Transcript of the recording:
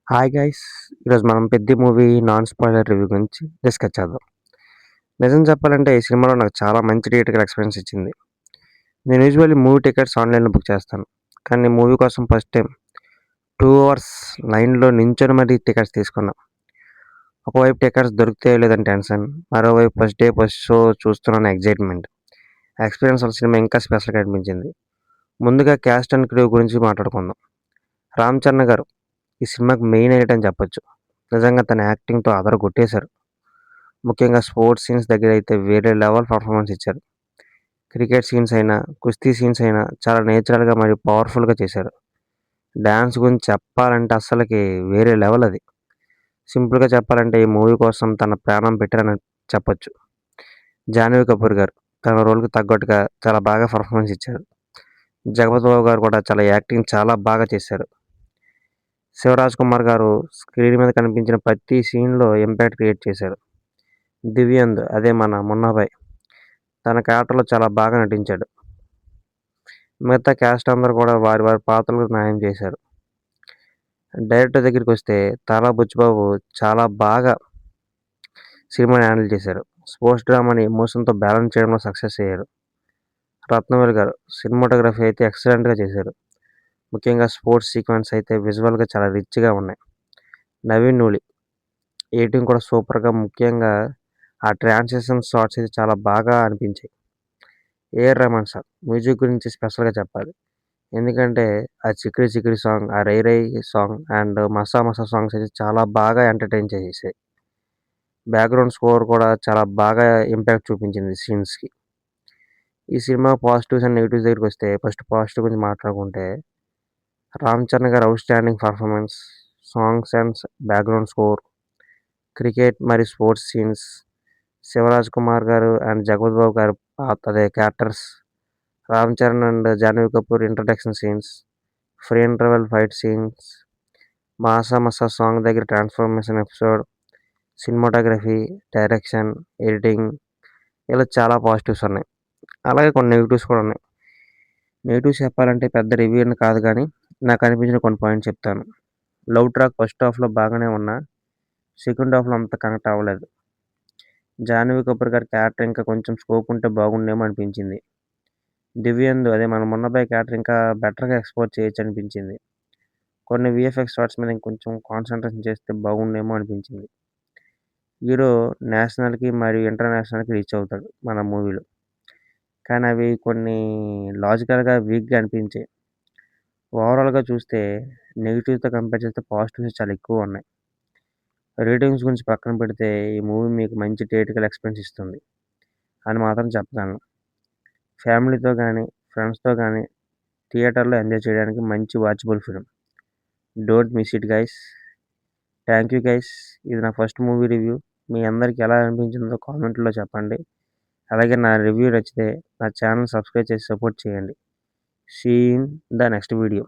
Hi guys! ఈరోజు మనం 'Peddi' movie non spoiler review గురించి డిస్కస్ చేద్దాం. నిజం చెప్పాలంటే ఈ సినిమాలో నాకు చాలా మంచి థియేటర్ ఎక్స్‌పీరియన్స్ ఇచ్చింది. నేను యూజువల్లీ మూవీ టికెట్స్ ఆన్‌లైన్‌లో బుక్ చేస్తాను. కానీ మూవీ కోసం ఫస్ట్ టైమ్ 2 అవర్స్ లైన్‌లో నించొని మరీ టికెట్స్ తీసుకున్నా. ఒకవైపు టికెట్స్ దొరుకుతాయో లేదని టెన్షన్, మరోవైపు ఫస్ట్ డే ఫస్ట్ షో చూస్తున్నాను ఎక్సైట్‌మెంట్. ఎక్స్‌పీరియన్స్ వల్ల సినిమా ఇంకా స్పెషల్‌గా అనిపించింది. ముందుగా క్యాస్ట్ అండ్ క్రూ గురించి మాట్లాడుకుందాం. రామ్ చరణ్ గారు ఈ సినిమాకి మెయిన్ హైలైట్ అని చెప్పొచ్చు. నిజంగా తన యాక్టింగ్‌తో అదరగొట్టేశారు. ముఖ్యంగా స్పోర్ట్స్ సీన్స్ దగ్గరైతే వేరే లెవెల్ పర్ఫార్మెన్స్ ఇచ్చారు. క్రికెట్ సీన్స్ అయినా, కుస్తీ సీన్స్ అయినా చాలా నేచురల్‌గా మరియు పవర్‌ఫుల్‌గా చేశారు. డాన్స్ గురించి చెప్పాలంటే అస్సలకి వేరే లెవెల్ అది. సింపుల్‌గా చెప్పాలంటే ఈ మూవీ కోసం తన ప్రాణం పెట్టారని చెప్పొచ్చు. జాహ్నవి కపూర్ గారు తన రోల్‌కి తగ్గట్టుగా చాలా బాగా పర్ఫార్మెన్స్ ఇచ్చారు. జగపతి బాబు గారు కూడా చాలా బాగా చేశారు. శివరాజ్ కుమార్ గారు స్క్రీన్ మీద కనిపించిన ప్రతి సీన్‌లో ఇంపాక్ట్ క్రియేట్ చేశారు. దివ్యంద్ అదే మన మున్నాభాయ్ తన క్యారెక్టర్‌లో చాలా బాగా నటించాడు. మిగతా క్యాస్ట్ అందరూ కూడా వారి వారి పాత్రలకు న్యాయం చేశారు. డైరెక్టర్ దగ్గరికొస్తే 'తాలా బుచ్చిబాబు' చాలా బాగా సినిమాని హ్యాండిల్ చేశారు. స్పోర్ట్స్ డ్రామాని ఎమోషన్‌తో బ్యాలెన్స్ చేయడంలో సక్సెస్ అయ్యారు. రత్నవేలు గారు సినిమాటోగ్రఫీ అయితే ఎక్సలెంట్‌గా చేశారు. ముఖ్యంగా స్పోర్ట్స్ సీక్వెన్స్ అయితే విజువల్‌గా చాలా రిచ్‌గా ఉన్నాయి. నవీన్ నూలి ఎడిటింగ్ కూడా సూపర్‌గా ముఖ్యంగా ఆ ట్రాన్సిషన్ షాట్స్ అయితే చాలా బాగా అనిపించాయి. ఏఆర్ రెహమాన్ సార్ మ్యూజిక్ గురించి స్పెషల్‌గా చెప్పాలి. ఎందుకంటే ఆ 'చికిరి చికిరి' సాంగ్, ఆ 'రై రై' సాంగ్ అండ్ 'మసా మసా' సాంగ్స్ అయితే చాలా బాగా ఎంటర్‌టైన్ చేసేసాయి. బ్యాక్‌గ్రౌండ్ స్కోర్ కూడా చాలా బాగా ఇంపాక్ట్ చూపించింది సీన్స్‌కి. ఈ సినిమా పాజిటివ్స్ అండ్ నెగెటివ్స్ దగ్గరికొస్తే ఫస్ట్ పాజిటివ్ గురించి మాట్లాడుకుంటే 'రామ్ చరణ్' గారి outstanding performance, songs and background score, cricket మరియు స్పోర్ట్స్ సీన్స్, శివరాజ్ కుమార్ గారు అండ్ జగపతి బాబు గారు characters, Ram Charan and Janhvi Kapoor introduction scenes, pre interval fight scenes, 'మాసా మసా' సాంగ్ దగ్గర transformation episode, cinematography, direction, editing ఇలా చాలా పాజిటివ్స్ ఉన్నాయి. అలాగే కొన్ని నెగెటివ్స్ కూడా ఉన్నాయి. నెగెటివ్స్ చెప్పాలంటే పెద్ద రివ్యూ అని కాదు గానీ, నాకు అనిపించిన కొన్ని పాయింట్స్ చెప్తాను. లవ్ ట్రాక్ ఫస్ట్ హాఫ్‌లో బాగానే ఉన్నా, సెకండ్ హాఫ్‌లో అంత కనెక్ట్ అవ్వలేదు. జాహ్నవి కపూర్ గారి క్యారెక్టర్ ఇంకా కొంచెం స్కోప్ ఉంటే బాగుండేమో అనిపించింది. దివ్యందు అదే మన మున్నబాయి క్యారెక్టర్ ఇంకా బెటర్‌గా ఎక్స్‌ప్లోర్ చేయొచ్చనిపించింది. కొన్ని వీఎఫ్ఎక్స్ షాట్స్ మీద ఇంకొంచెం కాన్సంట్రేషన్ చేస్తే బాగుండేమో అనిపించింది. హీరో నేషనల్‌కి మరియు ఇంటర్నేషనల్‌కి రీచ్ అవుతాడు మన మూవీలో. కానీ అవి కొన్ని లాజికల్‌గా వీక్‌గా అనిపించాయి. ఓవరాల్‌గా చూస్తే నెగెటివ్‌తో కంపేర్ చేస్తే పాజిటివ్స్ చాలా ఎక్కువున్నాయి. రేటింగ్స్ గురించి పక్కన పెడితే ఈ మూవీ మీకు మంచి థియేట్రికల్ ఎక్స్‌పీరియన్స్ ఇస్తుంది అని మాత్రం చెప్పగలను. ఫ్యామిలీతో గానీ, ఫ్రెండ్స్‌తో గానీ థియేటర్‌లో ఎంజాయ్ చేయడానికి మంచి watchable film. Don't miss it guys. Thank you guys. ఇది నా ఫస్ట్ మూవీ రివ్యూ. మీ అందరికి ఎలా అనిపించిందో కామెంట్‌లో చెప్పండి. అలాగే నా రివ్యూ నచ్చితే నా ఛానెల్ సబ్స్క్రైబ్ చేసి సపోర్ట్ చేయండి. See you in the next video.